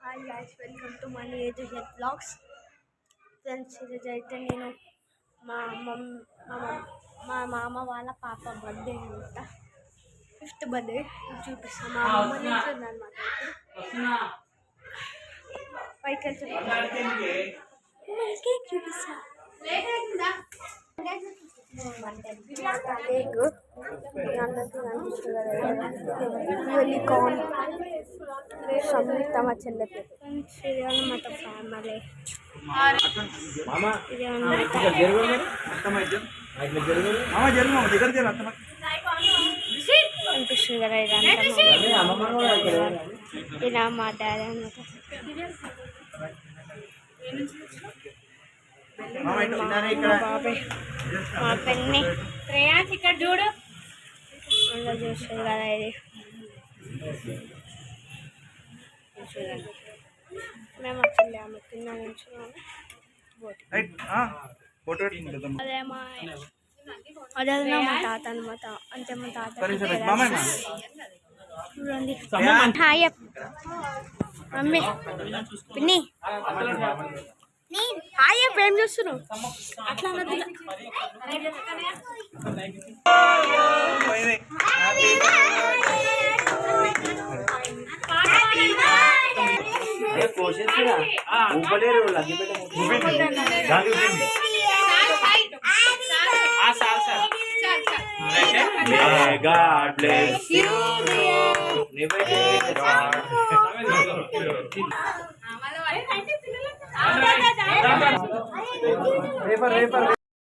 Hi guys, welcome to money age head blogs. Friends, ఈరోజు అయితే నేను మా మామ వాళ్ళ పాప బర్త్డే అనమాట, 5th బర్త్డే చూపిస్తాను. మా అమ్మ నుంచి ఉందన్నమాట. పైకి కేక్ చూపిస్తా. కేక్ యూనికార్న్ సంయుక్త మా చెల్లెకి అన్నమాట. ఫ్యామిలీ అనిపిస్తుంది కదా. ఇలా మా డాడీ అన్నమాట. బాబాయ్ మా పెన్ని ఇక్కడ చూడు అందులో చూస్తుంది కదా. ఇది మేము వచ్చింది ఆమె కింద నుంచి అదే మా తాత అనమాట. అంటే మా తాత చూడండి. హాయ్ మమ్మీ పిన్ని హాయ్ ఏం చూస్తున్నావు? అట్లా God bless you. Never